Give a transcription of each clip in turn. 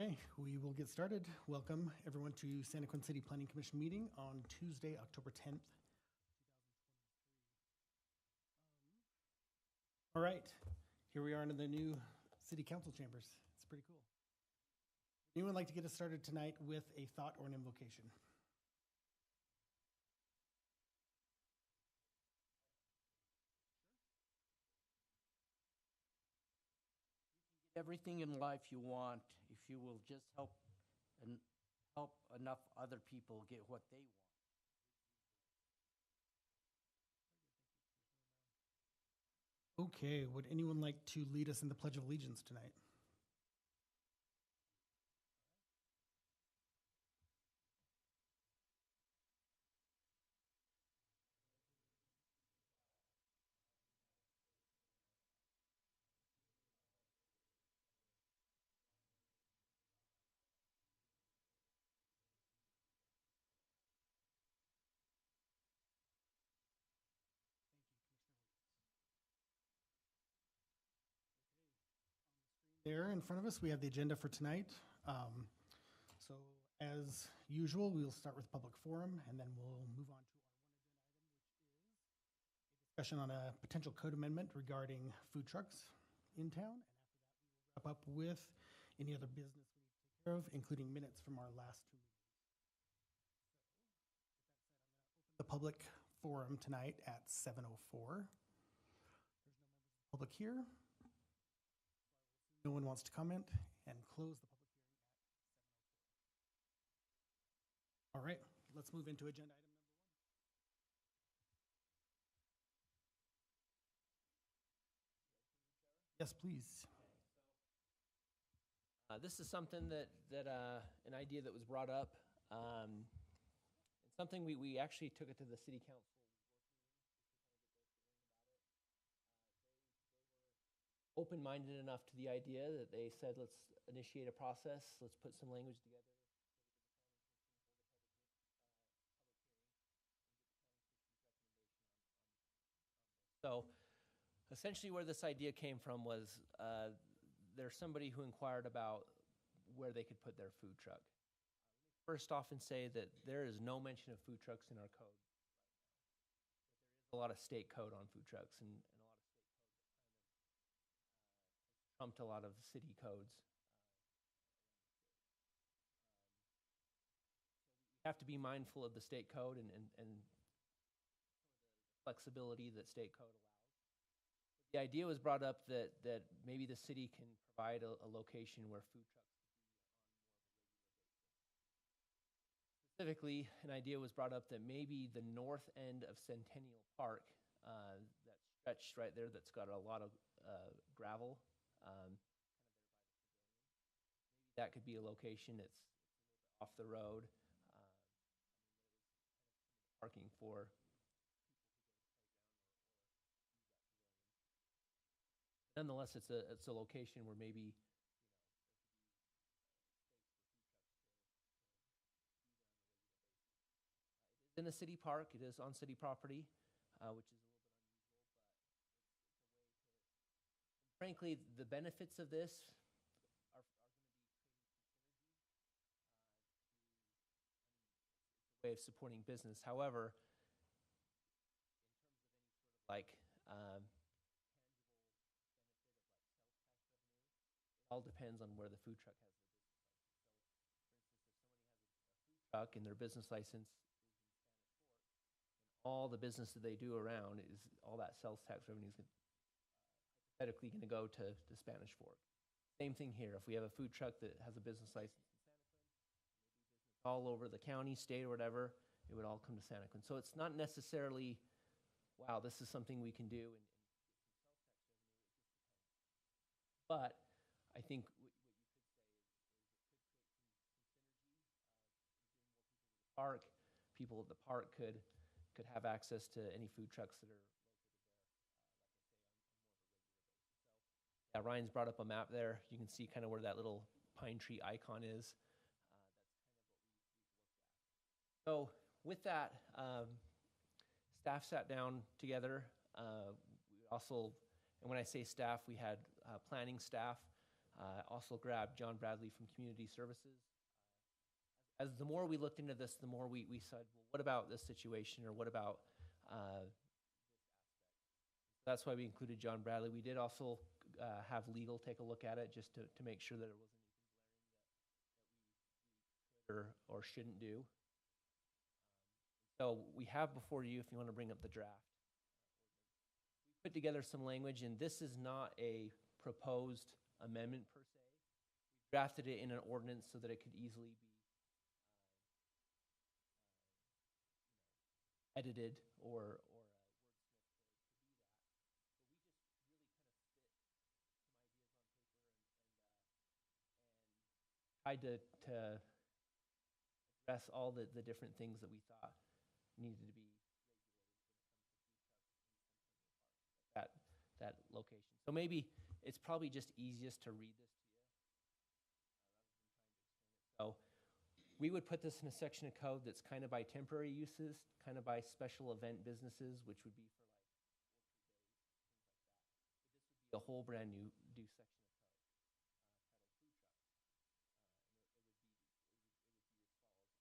Okay, we will get started. Welcome everyone to Santaquin City Planning Commission meeting on Tuesday, October 10th, 2023. All right, here we are in the new city council chambers. It's pretty cool. Would anyone like to get us started tonight with a thought or an invocation? Everything in life you want if you will just help enough other people get what they want. Okay, would anyone like to lead us in the Pledge of Allegiance tonight? There in front of us, we have the agenda for tonight. So as usual, we'll start with public forum and then we'll move on to our one agenda item, which is a discussion on a potential code amendment regarding food trucks in town. And after that, we will wrap up with any other business we need to take care of, including minutes from our last two meetings. So with that said, I'm going to open the public forum tonight at 7:04. There's no members of the public here. No one wants to comment, and close the public hearing at 7:04. All right, let's move into agenda item number one. Yes, please. This is something that an idea that was brought up, and something we actually took it to the city council work meeting open-minded enough to the idea that they said, let's initiate a process, let's put some language together, so essentially where this idea came from was there's somebody who inquired about where they could put their food truck. First off and say that there is no mention of food trucks in our code right now. But there is a lot of state code on food trucks and a lot of state code that kind of has trumped a lot of city codes so we have to be mindful of the state code and some of the flexibility that state code allows. The idea was brought up that maybe the city can provide a location where food trucks could be on more of a regular basis. Specifically, an idea was brought up that maybe the north end of Centennial Park, that stretch right there that's got a lot of gravel, kind of there by the pavilion, maybe that could be a location that's a little bit off the road. Parking for nonetheless, it's a location where maybe it's in a city park. It is on city property, which is a little bit unusual, but it's a way to. Frankly, the benefits of this are going to be creating some synergy. It's a way of supporting business. However, in terms of any sort of like all depends on where the food truck has their business license. So, for instance, if somebody has a food truck and their business license is in Spanish Fork, and all the business that they do around is all that sales tax revenue is hypothetically going to go to Spanish Fork. Same thing here. If we have a food truck that has a business license in Santaquin, maybe business all over the county, state, or whatever, it would all come to Santaquin. So it's not necessarily, wow, this is something we can do and get some sales tax revenue. It just depends. But I think what you could say is it could create some synergy, bring more people to the park. People at the park could have access to any food trucks that are located there, like I say, on more of a regular basis. So yeah, Ryan's brought up a map there. You can see kind of where that little pine tree icon is. That's kind of what we've looked at. So with that, staff sat down together. We also, and when I say staff, we had planning staff. Also grabbed John Bradley from Community Services. As the more we looked into this, the more we said, well, what about this situation, or what about that's why we included John Bradley. We did also have legal take a look at it just to make sure that it wasn't anything glaring that we could or shouldn't do. So we have before you, if you want to bring up the draft, we put together some language, and this is not a proposed amendment per se. We drafted it in an ordinance so that it could easily be edited or tried to address all the different things that we thought needed to be regulated that location. So maybe it's probably just easiest to read this to you. So we would put this in a section of code that's kind of by temporary uses, kind of by special event businesses, which would be for like a whole brand new section of code.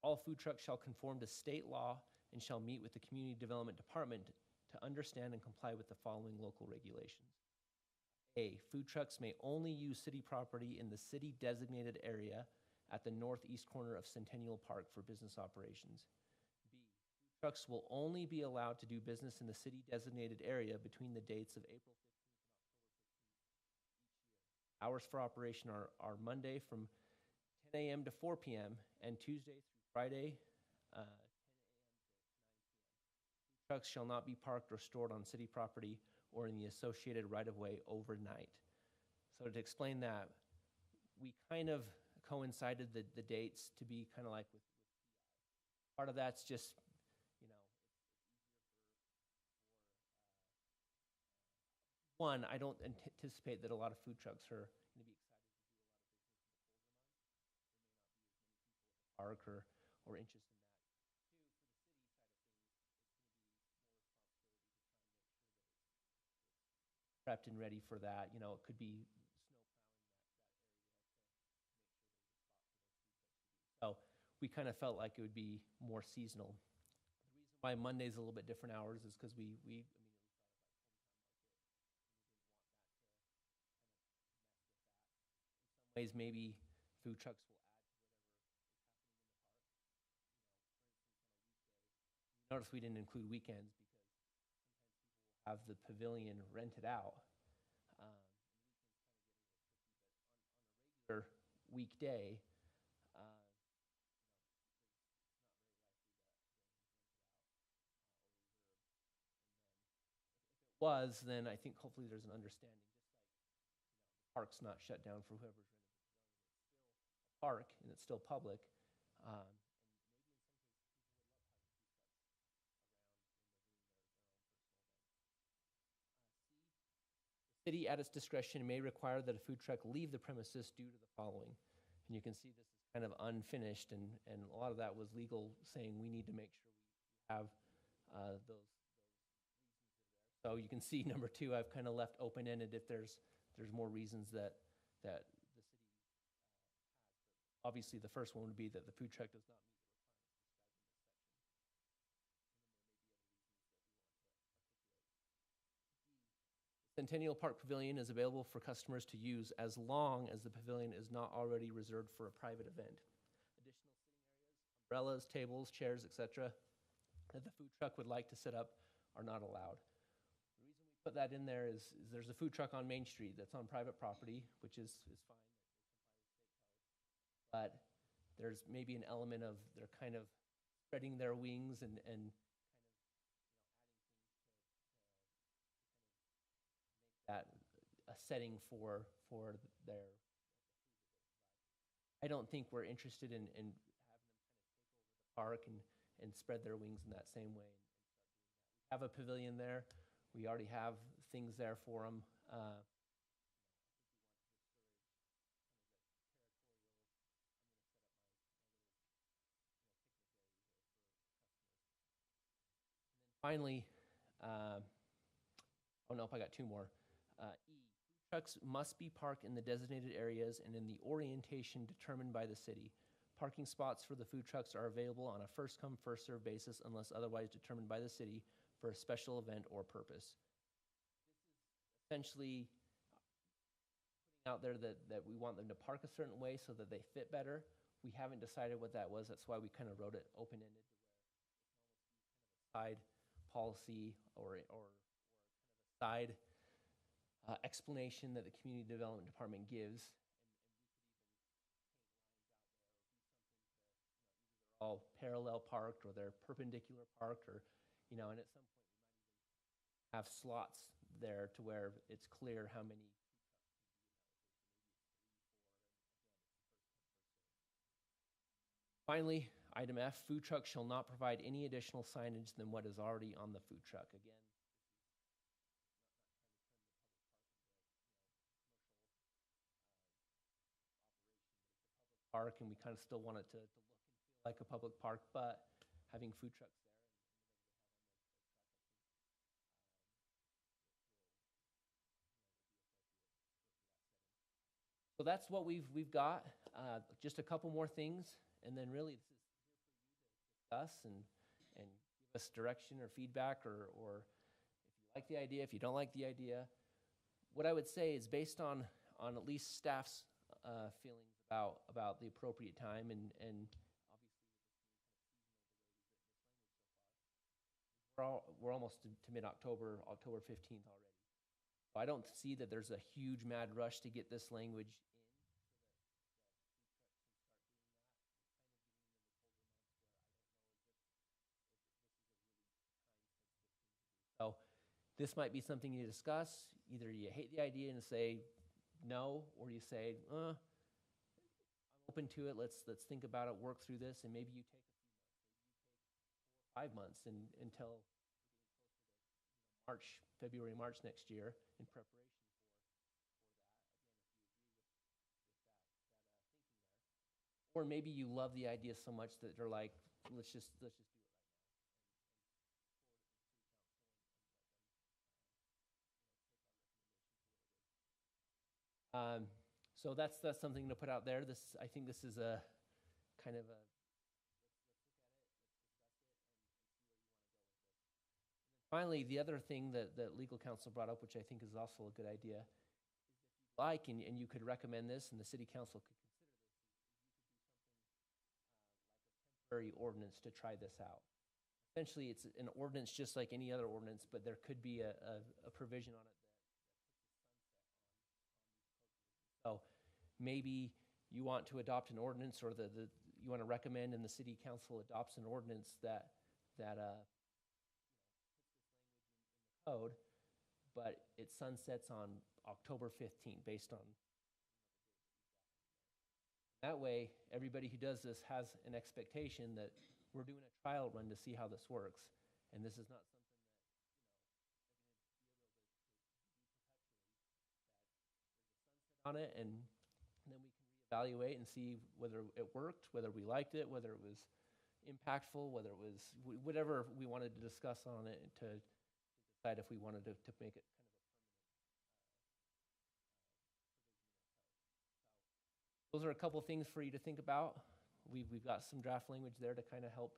All food trucks shall conform to state law and shall meet with the Community Development Department to understand and comply with the following local regulations. A, food trucks may only use city property in the city designated area at the northeast corner of Centennial Park for business operations. B, food trucks will only be allowed to do business in the city designated area between the dates of April 15th and October 15th each year. Hours for operation are Monday from 10 a.m. to 4 p.m. and Tuesday through Friday, 10 a.m. to 9 p.m. Food trucks shall not be parked or stored on city property or in the associated right-of-way overnight. So to explain that, we kind of coincided the dates to be kind of like with PI. Part of that's just, you know, one, I don't anticipate that a lot of food trucks are going to be excited to do a lot of business in the colder months. There may not be as many people at the park or interested in that. Two, for the city side of things, it's going to be more responsibility to try and make sure that it's prepped and ready for that. You know, it could be snow plowing that area to make sure that there's a spot for those food trucks to be. So we kind of felt like it would be more seasonal. The reason why Monday's a little bit different hours is because we immediately thought of like hometown market, and we didn't want that to kind of mess with that. In some ways, maybe food trucks will add to whatever is happening in the park. You know, for instance, on a weekday, you notice we didn't include weekends because sometimes people will have the pavilion rented out. Weekends kind of get a little tricky, but on a regular weekday, was, then I think hopefully there's an understanding, just like the park's not shut down for whoever's rented the pavilion. It's still a park and it's still public. And maybe in some cases people would love having food trucks around in their own personal events. C, the city at its discretion may require that a food truck leave the premises due to the following. And you can see this is kind of unfinished, and a lot of that was legal saying we need to make sure we have those. So you can see number 2, I've kind of left open-ended if there's more reasons that the city has. But obviously, the first one would be that the food truck does not meet the requirements described in this section. And then there may be other reasons that we want to articulate. Centennial Park Pavilion is available for customers to use as long as the pavilion is not already reserved for a private event. Additional sitting areas, umbrellas, tables, chairs, etc., that the food truck would like to set up are not allowed. Put that in there is there's a food truck on Main Street that's on private property, which is fine. But there's maybe an element of they're kind of spreading their wings and kind of adding things to make that a setting for their. I don't think we're interested in having them kind of take over the park and spread their wings in that same way. We have a pavilion there. We already have things there for them. Finally, oh no, I got 2 more. E, Trucks must be parked in the designated areas and in the orientation determined by the city. Parking spots for the food trucks are available on a first-come, first-served basis unless otherwise determined by the city for a special event or purpose. Essentially, putting out there that we want them to park a certain way so that they fit better. We haven't decided what that was. That's why we kind of wrote it open-ended, side policy or kind of a side explanation that the community development department gives. And all parallel parked or they're perpendicular parked, or, you know, and at some point we might even have slots there to where it's clear how many. Finally, item F, food trucks shall not provide any additional signage than what is already on the food truck. Again, park, and we kind of still want it to look and feel like a public park, but having food trucks there and so that's what we've got. Just a couple more things, and then really this is here for you to discuss and give us direction or feedback, or if you like the idea, if you don't like the idea. What I would say is based on at least staff's feelings about the appropriate time, and obviously we're almost to mid-October, October 15th already. So I don't see that there's a huge mad rush to get this language in. So this might be something you discuss. Either you hate the idea and say no, or you say, I'm open to it. Let's think about it, work through this, and maybe you take a few months, maybe you take 4 or 5 months until March, February, March next year in preparation for that. Again, if you agree with that thinking there, or maybe you love the idea so much that they're like, let's just do it right now. So that's something to put out there. I think this is a kind of a finally, the other thing that legal counsel brought up, which I think is also a good idea, is if you'd like, and you could recommend this, and the city council could consider this, is you could do something like a temporary ordinance to try this out. Essentially, it's an ordinance just like any other ordinance, but there could be a provision on it that so maybe you want to adopt an ordinance, or you want to recommend, and the city council adopts an ordinance that code, but it sunsets on October 15th based on that way. Everybody who does this has an expectation that we're doing a trial run to see how this works, and this is not something that on it, and then we can reevaluate and see whether it worked, whether we liked it, whether it was impactful, whether it was whatever we wanted to discuss on it to decide if we wanted to make it kind of a permanent those are a couple things for you to think about. We've got some draft language there to kind of help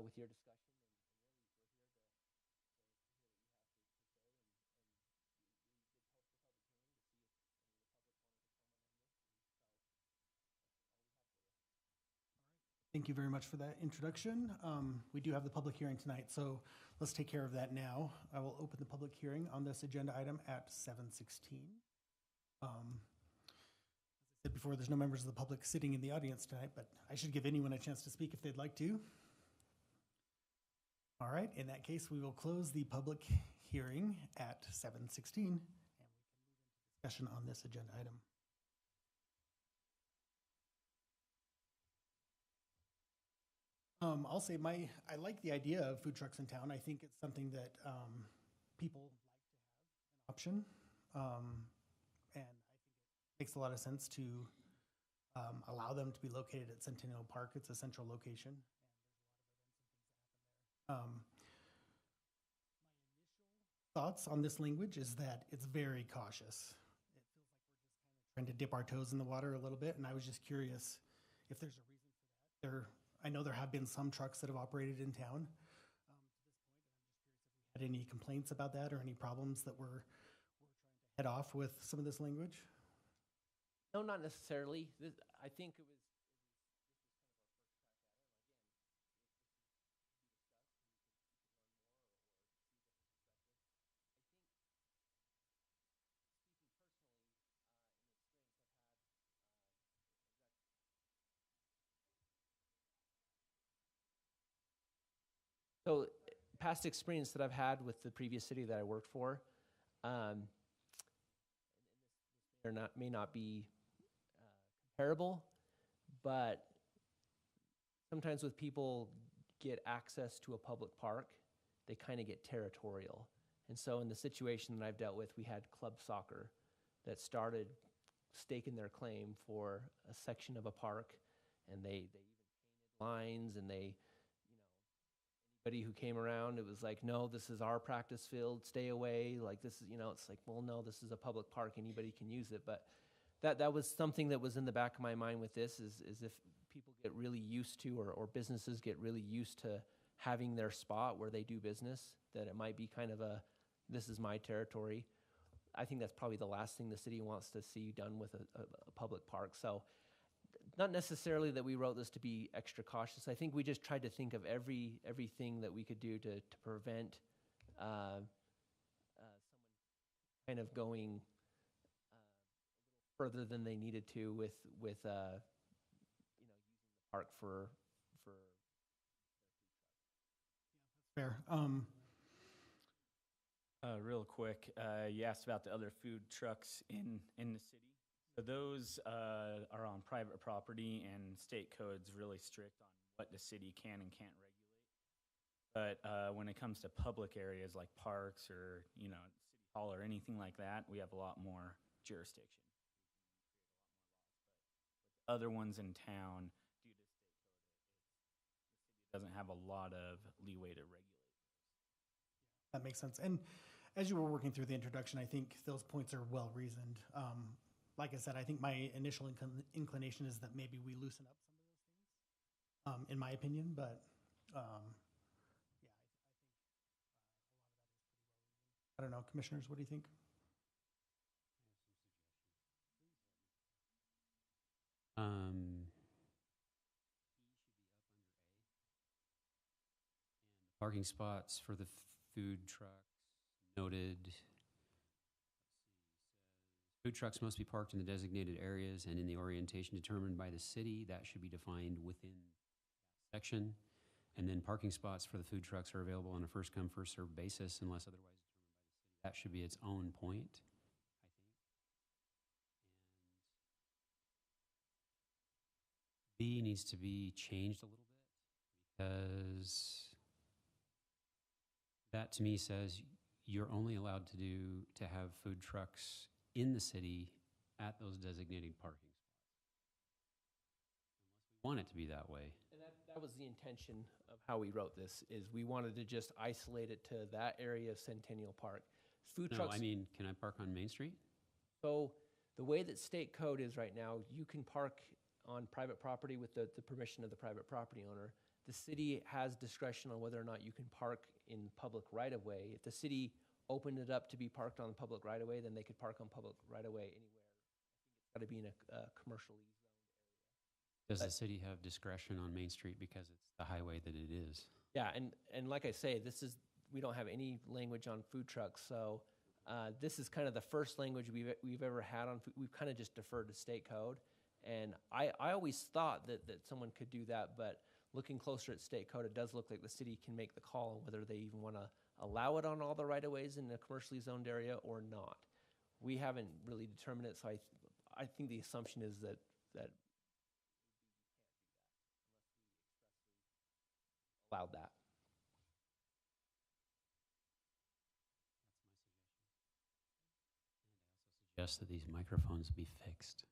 with your discussion. Thank you very much for that introduction. We do have the public hearing tonight, so let's take care of that now. I will open the public hearing on this agenda item at 7:16. As I said before, there's no members of the public sitting in the audience tonight, but I should give anyone a chance to speak if they'd like to. All right, in that case, we will close the public hearing at 7:16, and we can move into discussion on this agenda item. I'll say I like the idea of food trucks in town. I think it's something that people like to have an option, and I think it makes a lot of sense to allow them to be located at Centennial Park. It's a central location, and there's a lot of events and things that happen there. My initial thoughts on this language is that it's very cautious. trying to dip our toes in the water a little bit, and I was just curious if there's a reason for that. I know there have been some trucks that have operated in town to this point, and I'm just curious if we had any complaints about that or any problems that we're trying to head off with some of this language. No, not necessarily. I think it was. So, past experience that I've had with the previous city that I worked for, um, may not be comparable, but sometimes with people get access to a public park, they kind of get territorial. And so in the situation that I've dealt with, we had club soccer that started staking their claim for a section of a park, and they even painted lines, and they, anybody who came around, it was like, no, this is our practice field, stay away. Like, this is, it's like, well, no, this is a public park, anybody can use it. But that was something that was in the back of my mind with this, is if people get really used to, or businesses get really used to having their spot where they do business, that it might be kind of this is my territory. I think that's probably the last thing the city wants to see done with a public park. So not necessarily that we wrote this to be extra cautious. I think we just tried to think of everything that we could do to prevent someone kind of going further than they needed to with using the park for Fair. Real quick, you asked about the other food trucks in the city. So those are on private property, and state code's really strict on what the city can and can't regulate. But when it comes to public areas like parks or city hall or anything like that, we have a lot more jurisdiction. But other ones in town, due to state code, the city doesn't have a lot of leeway to regulate. That makes sense. And as you were working through the introduction, I think those points are well reasoned. Like I said, I think my initial inclination is that maybe we loosen up some of those things, in my opinion. But yeah, I think I don't know, commissioners, what do you think? Parking spots for the food trucks noted. Food trucks must be parked in the designated areas and in the orientation determined by the city. That should be defined within that section. And then parking spots for the food trucks are available on a first-come, first-served basis unless otherwise determined by the city. That should be its own point, I think. And B needs to be changed a little bit, because that to me says you're only allowed to have food trucks in the city at those designated parking spots, unless we want it to be that way. And that was the intention of how we wrote this, is we wanted to just isolate it to that area of Centennial Park. Food No, trucks. I mean, can I park on Main Street? So the way that state code is right now, you can park on private property with the permission of the private property owner. The city has discretion on whether or not you can park in public right-of-way. If the city opened it up to be parked on public right-of-way, then they could park on public right-of-way anywhere. I think it's got to be in a commercially zoned area. Does the city have discretion on Main Street because it's the highway that it is? Yeah, and like I say, we don't have any language on food trucks, so this is kind of the first language we've ever had on food. We've kind of just deferred to state code, and I always thought that someone could do that, but looking closer at state code, it does look like the city can make the call on whether they even want to allow it on all the right-of-ways in a commercially zoned area or not. We haven't really determined it, so I think the assumption is that allowed that. That's my suggestion. And I also suggest that these microphones be fixed.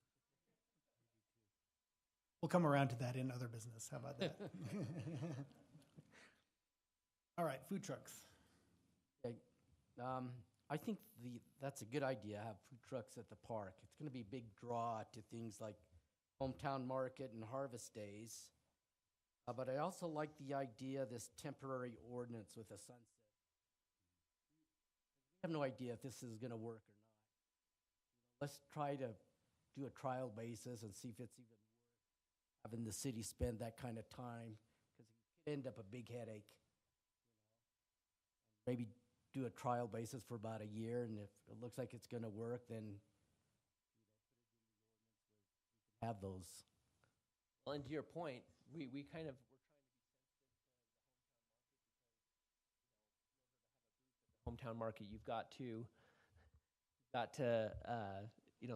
We'll come around to that in other business. How about that? All right, food trucks. Okay. I think that's a good idea, have food trucks at the park. It's gonna be a big draw to things like Hometown Market and Harvest Days. But I also like the idea of this temporary ordinance with a sunset. We have no idea if this is gonna work or not. Let's try to do a trial basis and see if it's even worth having the city spend that kind of time, because it could end up a big headache. Maybe do a trial basis for about a year, and if it looks like it's gonna work, then have those. Well, and to your point, we kind of we're trying to be sensitive to the hometown market. You've got to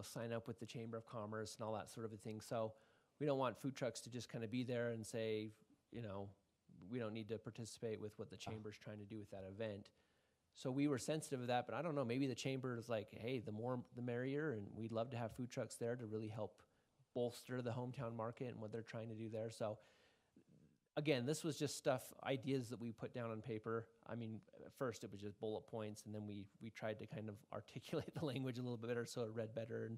sign up with the Chamber of Commerce and all that sort of a thing. So we don't want food trucks to just kind of be there and say, we don't need to participate with what the chamber's trying to do with that event. So we were sensitive of that, but I don't know, maybe the chamber is like, hey, the more the merrier, and we'd love to have food trucks there to really help bolster the hometown market and what they're trying to do there. So again, this was just ideas that we put down on paper. I mean, at first it was just bullet points, and then we tried to kind of articulate the language a little bit better so it read better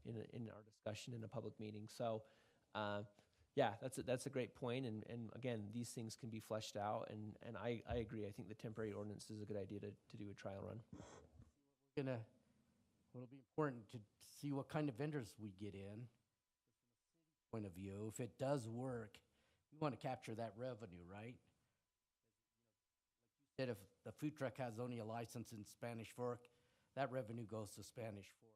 in our discussion in a public meeting. So yeah, that's a great point, and again, these things can be fleshed out, and I agree. I think the temporary ordinance is a good idea to do a trial run. It'll be important to see what kind of vendors we get in. Point of view, if it does work, we want to capture that revenue, right? Like you said, if the food truck has only a license in Spanish Fork, that revenue goes to Spanish Fork.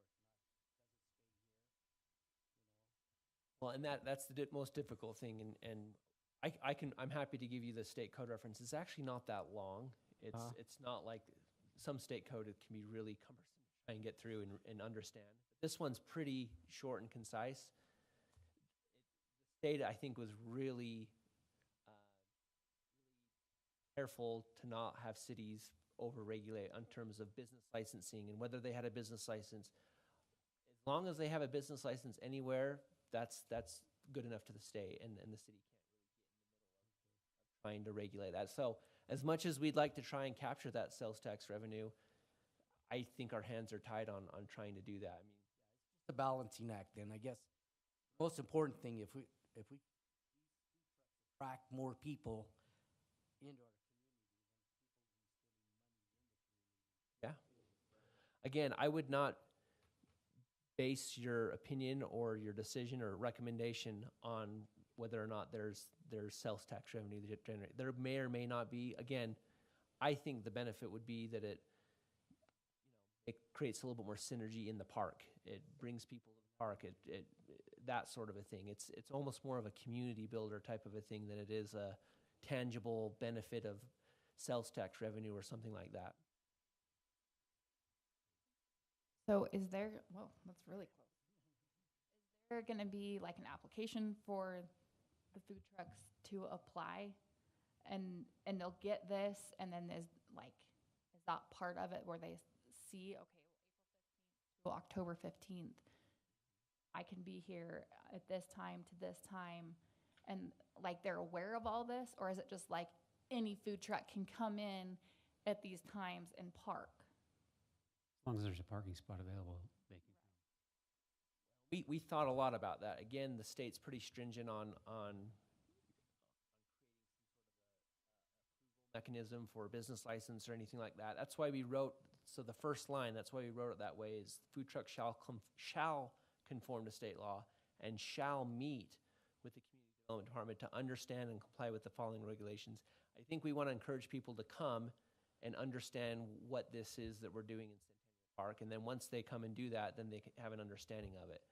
Well, and that's the most difficult thing, and I'm happy to give you the state code reference. It's actually not that long. It's not like some state code. It can be really cumbersome to try and get through and understand. But this one's pretty short and concise. The state, I think, was really careful to not have cities overregulate in terms of business licensing and whether they had a business license. As long as they have a business license anywhere, that's good enough to the state, and the city can't really get in the middle of trying to regulate that. So as much as we'd like to try and capture that sales tax revenue, I think our hands are tied on trying to do that. I mean, it's just a balancing act then, I guess. The most important thing, if we attract more people into our community, yeah. Again, I would not base your opinion or your decision or recommendation on whether or not there's sales tax revenue that generate. There may or may not be. Again, I think the benefit would be that it creates a little bit more synergy in the park. It brings people to the park. It that sort of a thing. It's almost more of a community builder type of a thing than it is a tangible benefit of sales tax revenue or something like that. So is there, whoa, that's really close. Is there going to be like an application for the food trucks to apply and they'll get this, and then is that part of it where they see, okay, well, April 15th to October 15th, I can be here at this time to this time, and like they're aware of all this? Or is it just like any food truck can come in at these times and park? As long as there's a parking spot available, they can come. We thought a lot about that. Again, the state's pretty stringent on creating some sort of a mechanism for a business license or anything like that. That's why we wrote, so the first line, that's why we wrote it that way, is food truck shall conform to state law and shall meet with the Community Development Department to understand and comply with the following regulations. I think we want to encourage people to come and understand what this is that we're doing in Santaquin Park, and then once they come and do that, then they can have an understanding of it.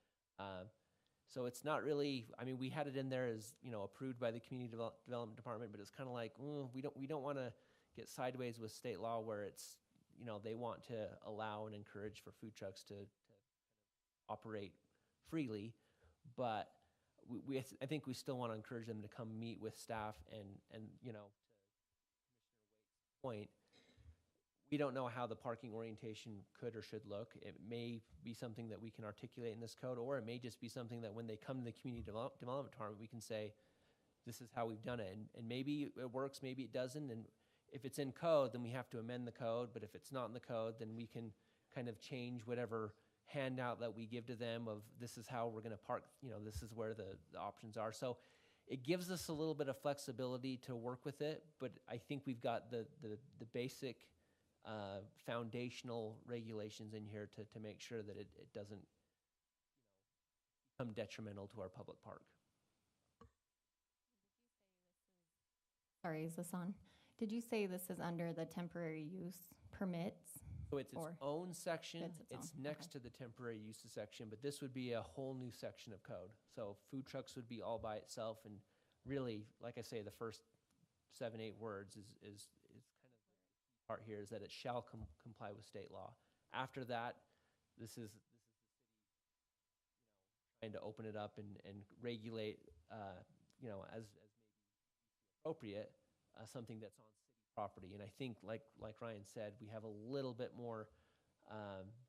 So it's not really, I mean, we had it in there as, approved by the Community Development Department, but it's kind of like, we don't want to get sideways with state law where it's, they want to allow and encourage for food trucks to operate freely, but I think we still want to encourage them to come meet with staff and to Commissioner Waite's point, we don't know how the parking orientation could or should look. It may be something that we can articulate in this code, or it may just be something that when they come to the Community Development Department, we can say, this is how we've done it. And maybe it works, maybe it doesn't. And, if it's in code, then we have to amend the code, but if it's not in the code, then we can kind of change whatever handout that we give to them of this is how we're gonna park, this is where the options are. So it gives us a little bit of flexibility to work with it, but I think we've got the basic foundational regulations in here to make sure that it doesn't become detrimental to our public park. Sorry, is this on? Did you say this is under the temporary use permits? So it's its Or- own section, It's its it's own, next to okay. the temporary uses section, but this would be a whole new section of code. So food trucks would be all by itself, and really, like I say, the first 7, 8 words is kind of the key part here, is that it shall comply with state law. After that, this is the city, trying to open it up and regulate, as may be appropriate, something that's on city property. And I think, like Ryan said, we have a little bit more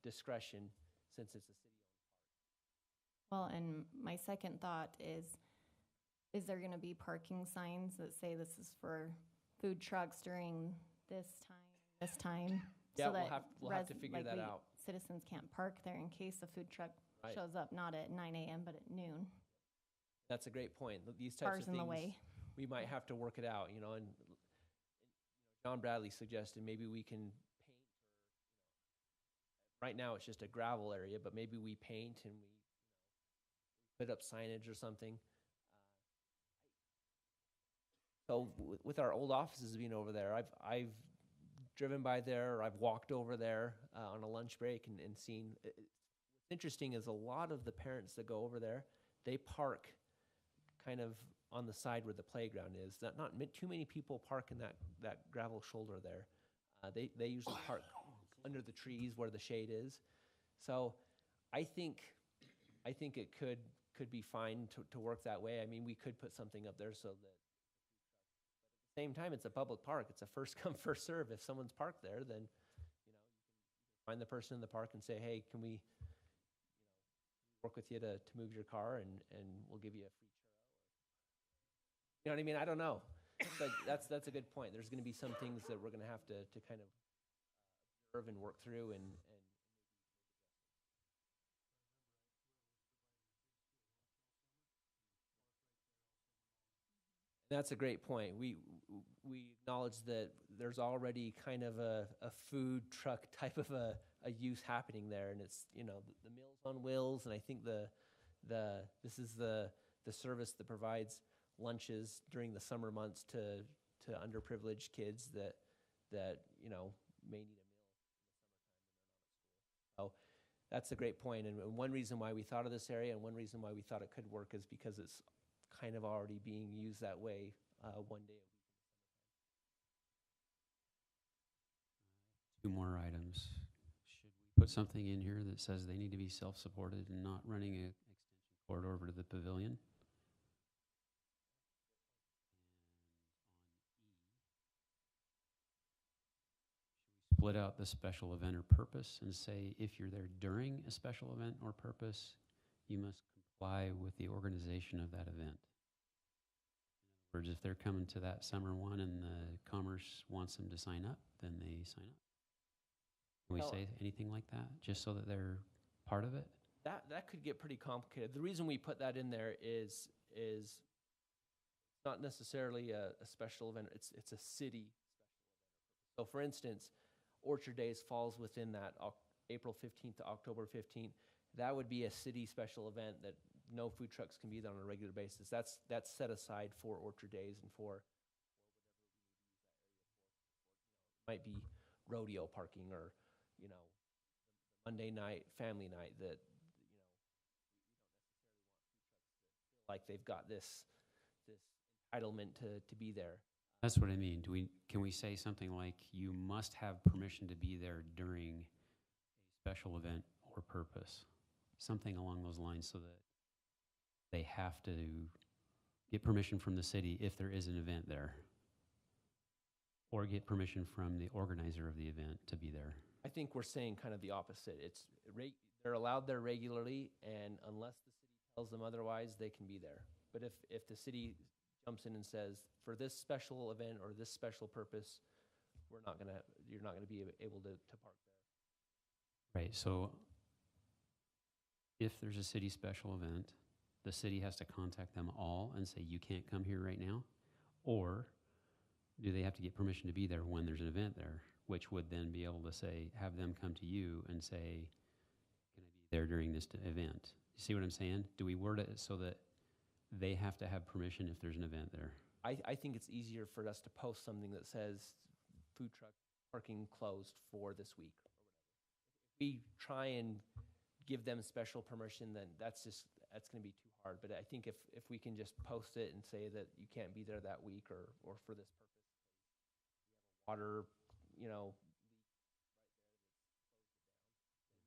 discretion since it's a city-owned Well, and my second thought is there gonna be parking signs that say this is for food trucks during this time? Yeah, so we'll that have to figure that out. Citizens can't park there in case a food truck Right. shows up not at 9 a.m. but at noon. That's a great point. These types Cars of in the things, way. we might have to work it out, and John Bradley suggested maybe we can paint, right now it's just a gravel area, but maybe we paint and we put up signage or something. So with our old offices being over there, I've driven by there, or I've walked over there on a lunch break and seen. What's interesting is a lot of the parents that go over there, they park kind of on the side where the playground is. Not too many people park in that gravel shoulder there. They usually park under the trees where the shade is. So I think it could be fine to work that way. I mean, we could put something up there so that, but at the same time, it's a public park. It's a first come, first serve. If someone's parked there, then you can find the person in the park and say, hey, can we work with you to move your car, and we'll give you a free churro. You know what I mean? I don't know. But that's a good point. There's going to be some things that we're going to have to kind of observe and work through and That's a great point. We acknowledge that there's already kind of a food truck type of a use happening there, and it's the Meals on Wheels, and I think this is the service that provides lunches during the summer months to underprivileged kids that may need a meal in the summertime when they're not at school. So that's a great point, and one reason why we thought of this area and one reason why we thought it could work is because it's kind of already being used that way one day a week. 2 more items. Should we put something in here that says they need to be self-supported and not running an extension cord over to the pavilion? And on E, should we split out the special event or purpose and say if you're there during a special event or purpose, you must comply with the organization of that event? In other words, if they're coming to that summer one and the Commerce wants them to sign up, then they sign up. Can we Well, say anything like that, just so that they're part of it? That could get pretty complicated. The reason we put that in there is not necessarily a special event. It's a city special event. So, for instance, Orchard Days falls within that April 15th to October 15th. That would be a city special event that no food trucks can be there on a regular basis. That's set aside for Orchard Days and for whatever we use that area for. Might be rodeo parking or Monday night family night that we don't necessarily want food trucks that feel like they've got this entitlement to be there. That's what I mean. Can we say something like you must have permission to be there during a special event or purpose? Something along those lines, so that they have to get permission from the city if there is an event there, or get permission from the organizer of the event to be there. I think we're saying kind of the opposite. They're allowed there regularly, and unless the city tells them otherwise, they can be there. But if the city jumps in and says, for this special event or this special purpose, you're not gonna be able to park there. Right, so if there's a city special event, the city has to contact them all and say, you can't come here right now? Or do they have to get permission to be there when there's an event there? Which would then be able to say, have them come to you and say, can I be there during this event? You see what I'm saying? Do we word it so that they have to have permission if there's an event there? I think it's easier for us to post something that says food truck parking closed for this week or whatever. If we try and give them special permission, then that's going to be too hard. But I think if we can just post it and say that you can't be there that week or for this purpose, we have a water, leak right there that's closed it down, then we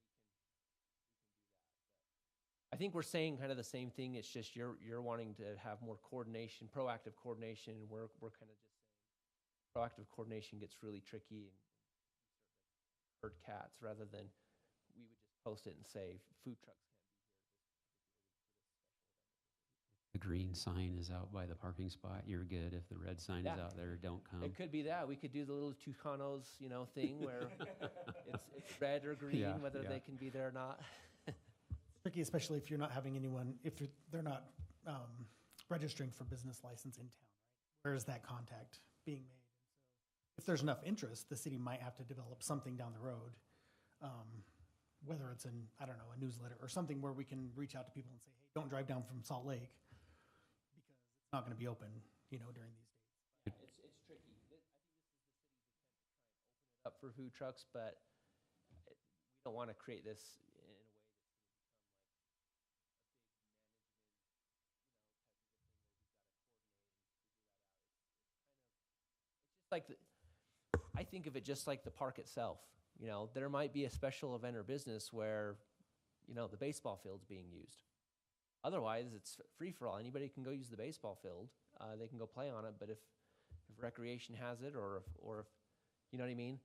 can do that. I think we're saying kind of the same thing. It's just you're wanting to have more coordination, proactive coordination, and we're kind of just saying proactive coordination gets really tricky and herd cats rather than we would just post it and say food trucks can't be here The green sign is out by the parking spot, you're good. If the red sign is Yeah. out there, don't come. It could be that. We could do the little Tucanos, thing where it's red or green, Yeah, whether yeah. they can be there or not. Tricky, especially if you're not having anyone, they're not registering for business license in town, right? Where is that contact being made? If there's enough interest, the city might have to develop something down the road, whether it's in, I don't know, a newsletter or something where we can reach out to people and say, hey, don't drive down from Salt Lake because it's not going to be open, during these days. It's tricky. I think this is the city's attempt to try and open it up for food trucks, but we don't want to create this in a way that's going to become like a big management, type of a thing where we've got to coordinate and figure that out. It's just like I think of it just like the park itself. There might be a special event or business where, the baseball field's being used. Otherwise, it's free for all. Anybody can go use the baseball field. They can go play on it. But if recreation has it, or if you know what I mean,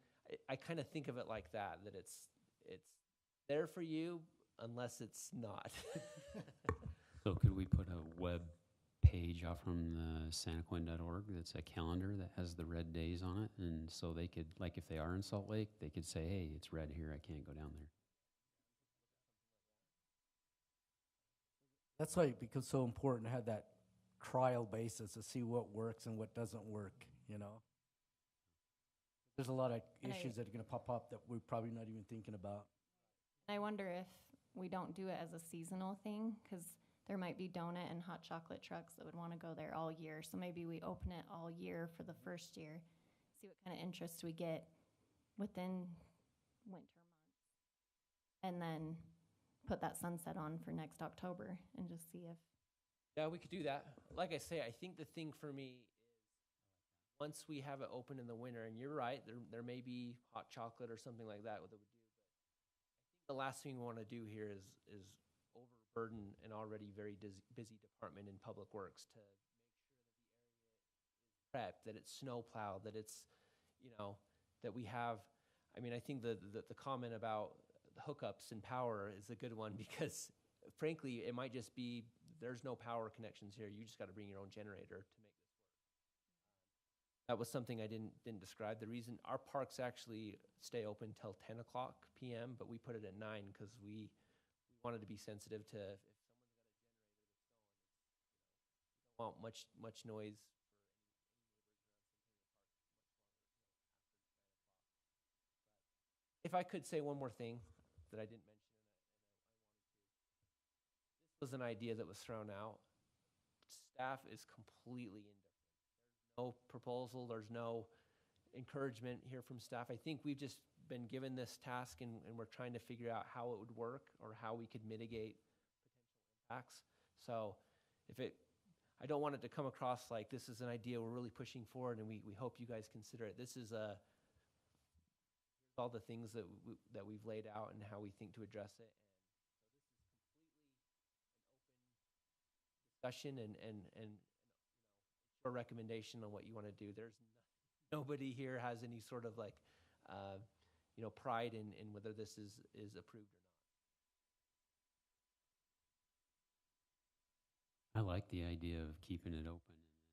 I kind of think of it like that. That it's there for you unless it's not. So could we put a web page off from the Santaquin.org that's a calendar that has the red days on it? And so they could, like if they are in Salt Lake, they could say, hey, it's red here, I can't go down there. That's why it becomes so important to have that trial basis to see what works and what doesn't work, There's a lot of And issues that are going to pop up that we're probably not even thinking about. I wonder if we don't do it as a seasonal thing, because there might be donut and hot chocolate trucks that would want to go there all year. So maybe we open it all year for the first year, see what kind of interest we get within winter months, and then put that sunset on for next October and just see if. Yeah, we could do that. Like I say, I think the thing for me is once we have it open in the winter, and you're right, there may be hot chocolate or something like that would do. But I think the last thing we want to do here is overburden an already very busy department in Public Works to make sure that the area is prepped, that it's snow plowed, that it's, that we have. I mean, I think the comment about the hookups and power is a good one because, frankly, it might just be there's no power connections here. You just got to bring your own generator to make this work. That was something I didn't describe. The reason our parks actually stay open till 10 o'clock p.m., but we put it at 9 because we wanted to be sensitive to if someone's got a generator that's going, we don't want much noise for any neighbors around Centennial Park much longer, after 9 o'clock. If I could say one more thing that I didn't mention, this was an idea that was thrown out. Staff is completely indifferent. There's no proposal. There's no encouragement here from staff. I think we've just been given this task and we're trying to figure out how it would work or how we could mitigate potential impacts. So I don't want it to come across like this is an idea we're really pushing forward and we hope you guys consider it. This is here's all the things that we've laid out and how we think to address it. Discussion and your recommendation on what you want to do. There's nobody here has any sort of like pride in whether this is approved or not. I like the idea of keeping it open and then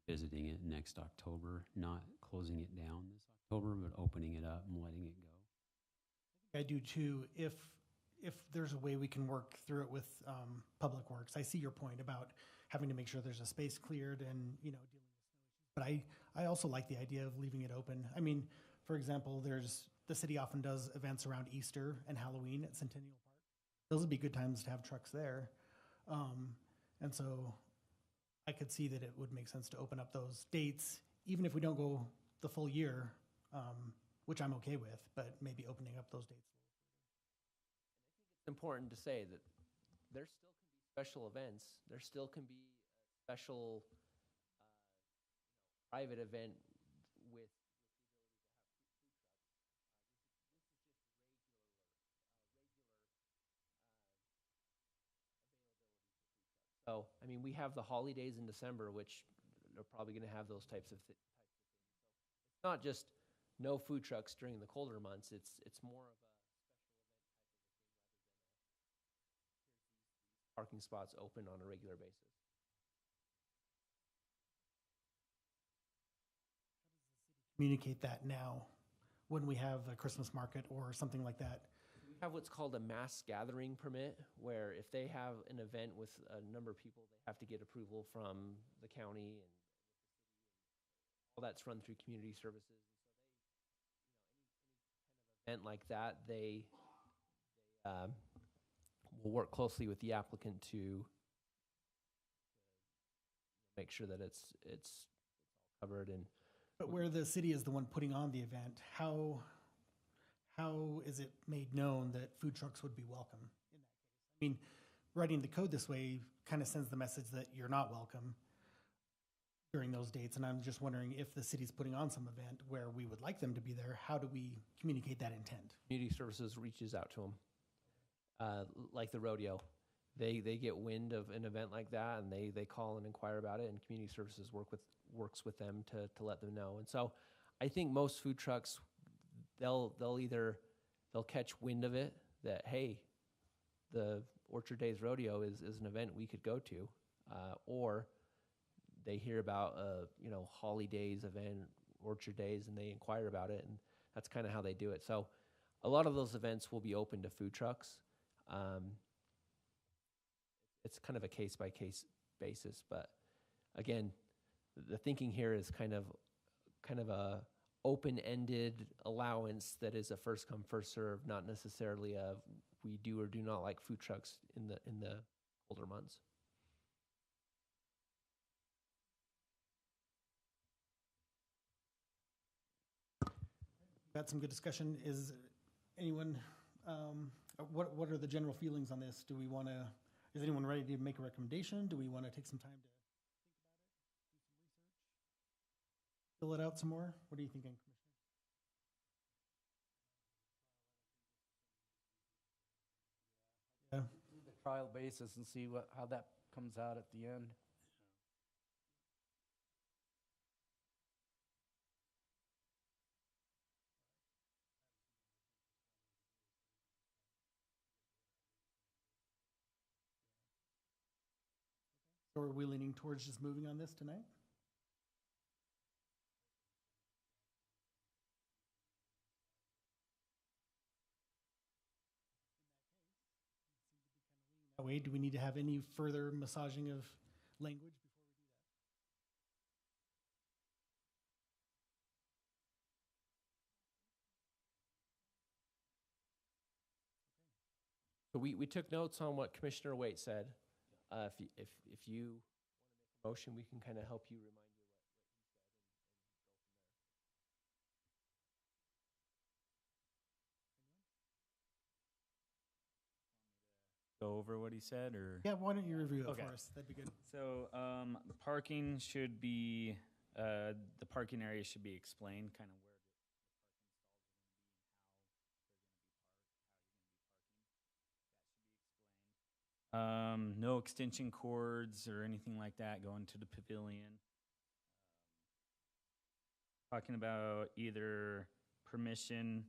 revisiting it next October, not closing it down this October, but opening it up and letting it go. I do too. If there's a way we can work through it with Public Works, I see your point about having to make sure there's a space cleared and dealing with snow issues. But I also like the idea of leaving it open. I mean, for example, the city often does events around Easter and Halloween at Centennial Park. Those would be good times to have trucks there, and so I could see that it would make sense to open up those dates, even if we don't go the full year, which I'm okay with. But maybe opening up those dates. It's important to say that there still can be special events. There still can be a special private event with the ability to have food trucks. This is just regular availability for food trucks. So, I mean, we have the holidays in December, which are probably going to have those types of things. So it's not just no food trucks during the colder months. It's more of a parking spots open on a regular basis. Communicate that now when we have a Christmas market or something like that. We have what's called a mass gathering permit, where if they have an event with a number of people, they have to get approval from the county and all that's run through community services. And so any kind of event like that, they will work closely with the applicant to make sure that it's all covered. And But where the city is the one putting on the event, how is it made known that food trucks would be welcome in that case? I mean, writing the code this way kind of sends the message that you're not welcome during those dates. And I'm just wondering, if the city's putting on some event where we would like them to be there, how do we communicate that intent? community services reaches out to them, like the rodeo. They get wind of an event like that, and they call and inquire about it, and community services works with them to let them know. And so I think most food trucks, they'll catch wind of it, that, hey, the Orchard Days Rodeo is an event we could go to, or they hear about Holly Days event, Orchard Days, and they inquire about it, and that's kind of how they do it. So a lot of those events will be open to food trucks. It's kind of a case-by-case basis, but again, the thinking here is kind of a open-ended allowance that is a first-come, first-served, not necessarily a we do or do not like food trucks in the colder months. We've had some good discussion. Is anyone, what are the general feelings on this? Is anyone ready to make a recommendation? Do we want to take some time to think about it, do some research, fill it out some more? What are you thinking, Commissioner? Yeah. Do the trial basis and see how that comes out at the end. So are we leaning towards just moving on this tonight? That way, do we need to have any further massaging of language before we do that? So we took notes on what Commissioner Waite said. If you want to make a motion, we can kind of help you remind you what he said and Go over what he said, or? Yeah, why don't you review it Okay. for us? That'd be good. So, parking should be, the parking area should be explained, kind of where the parking stalls are gonna be and how they're gonna be parking. That should be explained. No extension cords or anything like that going to the pavilion. Talking about either permission,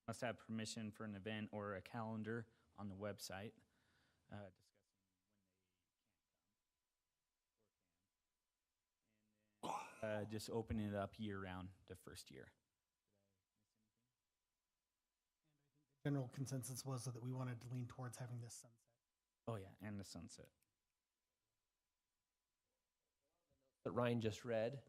must have permission for an event or a calendar on the website, discussing when they can come or can. And then just opening it up year-round the first year. General consensus was that we wanted to lean towards having this sunset. Oh, yeah, and the sunset. That Ryan just read,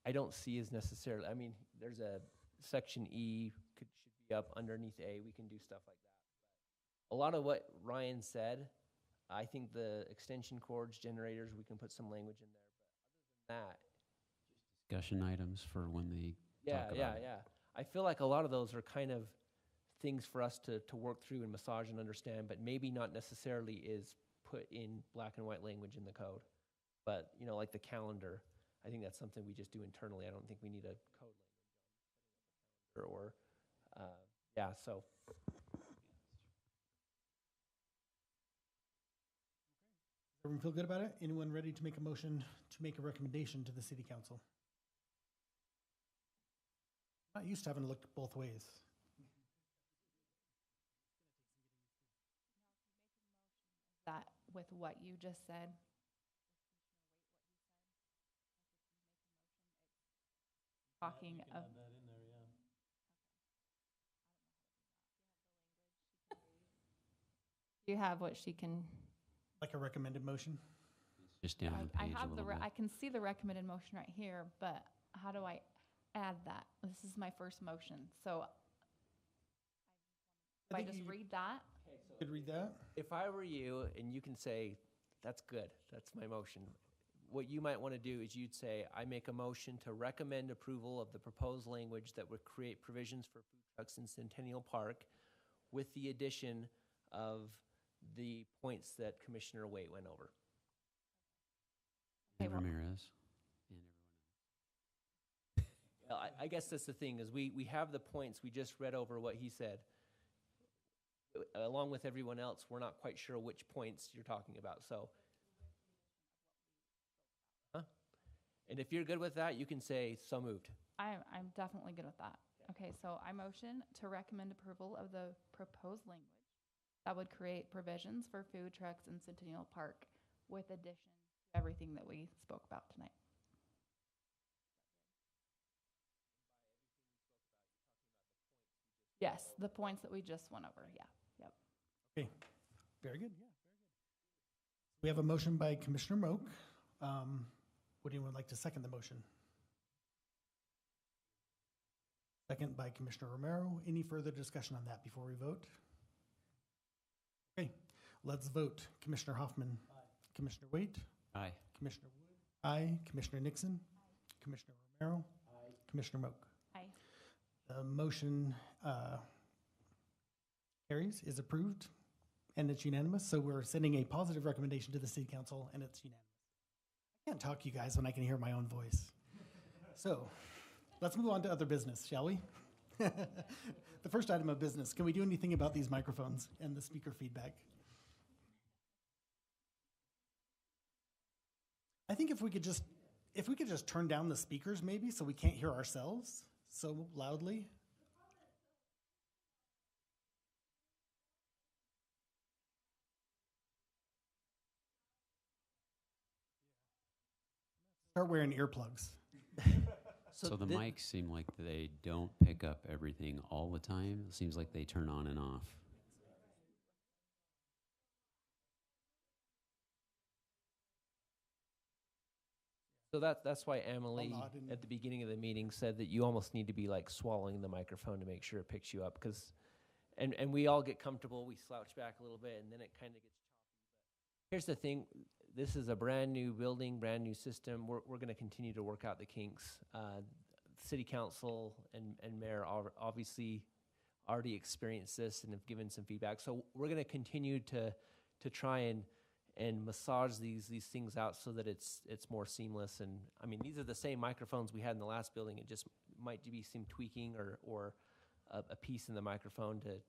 I don't see as necessarily, I mean, there's a section E should be up underneath A. We can do stuff like that. A lot of what Ryan said, I think the extension cords, generators, we can put some language in there. But other than that, Discussion items for when they yeah, talk about yeah, it. yeah. I feel like a lot of those are kind of things for us to work through and massage and understand, but maybe not necessarily is put in black and white language in the code. But, you know, like the calendar, I think that's something we just do internally. I don't think we need a code language or yeah, so. Everyone feel good about it? Anyone ready to make a motion to make a recommendation to the city council? Not used to having to look both ways. That with what you just said. Talking of. You have what she can, Like a recommended motion? Just down the I page a have little the, bit. I can see the recommended motion right here, but how do I add that? This is my first motion, so if I think just you read that, could read that. If I were you, and you can say, that's good, that's my motion. What you might want to do is you'd say, I make a motion to recommend approval of the proposed language that would create provisions for food trucks in Centennial Park with the addition of the points that Commissioner Waite went over. And Okay, well- Ramirez. And Well, I guess that's the thing, is we have the points, we just read over what he said. Along with everyone else, we're not quite sure which points you're talking about, so. Huh? And if you're good with that, you can say, so moved. I'm definitely good with that. Okay, so I motion to recommend approval of the proposed language that would create provisions for food trucks in Centennial Park with addition to everything that we spoke about tonight. Yes, the points that we just went over, yeah, yep. Okay, very good, yeah, very good. We have a motion by Commissioner Moak. Would anyone like to second the motion? Second by Commissioner Romero. Any further discussion on that before we vote? Okay, let's vote. Commissioner Hoffman. Aye. Commissioner Waite. Aye. Commissioner Wood. Aye. Commissioner Nixon. Commissioner Romero. Aye. Commissioner Moak. Aye. The motion carries, is approved, and it's unanimous. So we're sending a positive recommendation to the city council, and it's unanimous. I can't talk to you guys when I can hear my own voice. So let's move on to other business, shall we? The first item of business, can we do anything about these microphones and the speaker feedback? I think if we could just turn down the speakers maybe so we can't hear ourselves so loudly. Start wearing earplugs. So the thi- mics seem like they don't pick up everything all the time. It seems like they turn on and off. So that's why Emily, nod and- at the beginning of the meeting, said that you almost need to be like swallowing the microphone to make sure it picks you up, because, and we all get comfortable, we slouch back a little bit, and then it kind of gets choppy. But here's the thing, this is a brand new building, brand new system. We're going to continue to work out the kinks. City council and mayor obviously already experienced this and have given some feedback. So we're going to continue to try and massage these things out so that it's more seamless. And I mean, these are the same microphones we had in the last building. It just might be some tweaking or a piece in the microphone to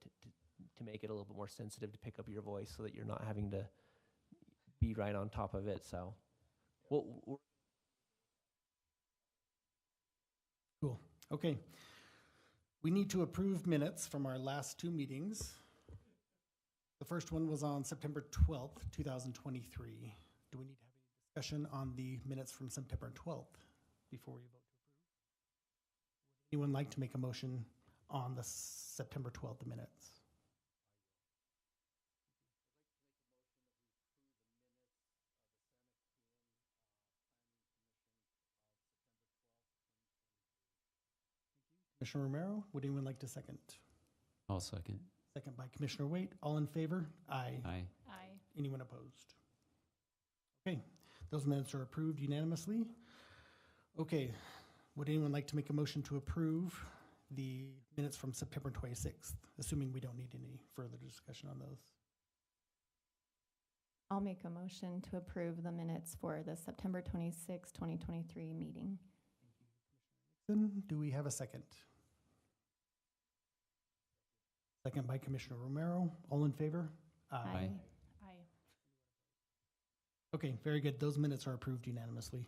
make it a little bit more sensitive to pick up your voice, so that you're not having to be right on top of it. So we're Cool. Okay. We need to approve minutes from our last two meetings. The first one was on September 12th, 2023. Do we need to have any discussion on the minutes from September 12th? before we vote to approve? Would anyone like to make a motion on the September 12th minutes? Commissioner Romero, would anyone like to second? I'll second. Second by Commissioner Waite. All in favor? Aye. Aye. Aye. Anyone opposed? Okay, those minutes are approved unanimously. Okay, would anyone like to make a motion to approve the minutes from September 26th, assuming we don't need any further discussion on those? I'll make a motion to approve the minutes for the September 26, 2023 meeting. Then, do we have a second? Second by Commissioner Romero. All in favor? Aye. Aye. Okay, very good. Those minutes are approved unanimously.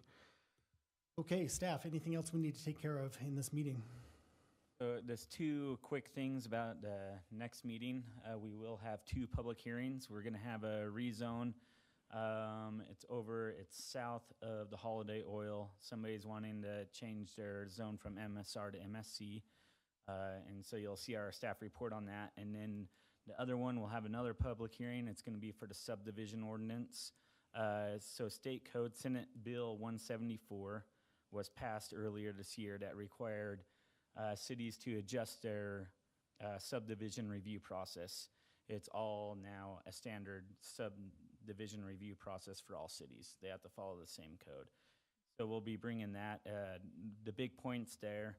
Okay, staff, anything else we need to take care of in this meeting? There's two quick things about the next meeting. We will have two public hearings. We're going to have a rezone. It's south of the Holiday Oil. Somebody's wanting to change their zone from MSR to MSC. And so you'll see our staff report on that. And then the other one, we'll have another public hearing. It's going to be for the subdivision ordinance. So State Code Senate Bill 174 was passed earlier this year that required cities to adjust their subdivision review process. It's all now a standard subdivision review process for all cities. They have to follow the same code. So we'll be bringing that. The big points there,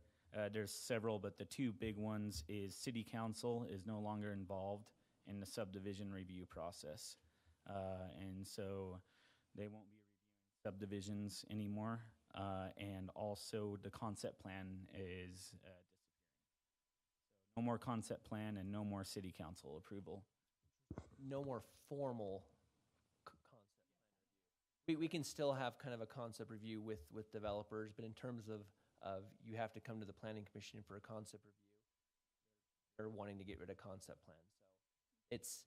there's several, but the two big ones is City Council is no longer involved in the subdivision review process. And so they won't be reviewing subdivisions anymore. And also the concept plan is disappearing. So no more concept plan and no more city council approval. No more formal concept plan review. We can still have kind of a concept review with developers, but in terms of you have to come to the planning commission for a concept review, they're wanting to get rid of concept plans. So it's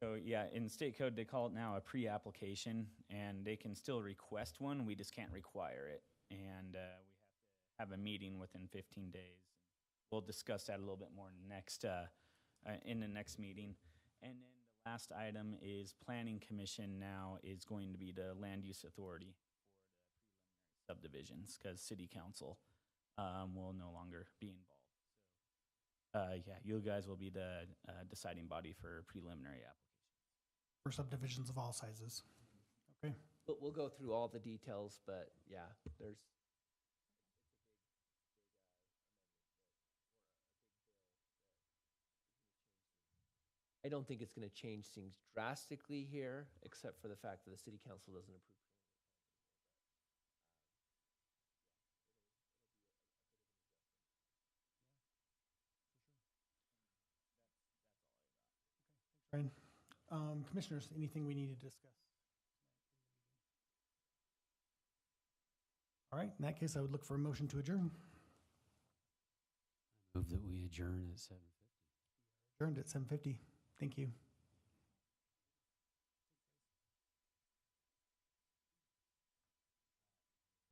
So yeah, in state code, they call it now a pre-application, and they can still request one. We just can't require it. And we have to have a meeting within 15 days. We'll discuss that a little bit more in the next meeting. And then the last item is Planning Commission now is going to be the land use authority for the preliminary subdivisions, because City Council will no longer be involved. Yeah, you guys will be the deciding body for preliminary applications. For subdivisions of all sizes. Okay. we'll go through all the details, but yeah, there's I don't think it's going to change things drastically here, except for the fact that the city council doesn't approve. Ryan. Commissioners, anything we need to discuss? All right, in that case, I would look for a motion to adjourn. Move that we adjourn at 7:50. Adjourned at 7:50. Thank you.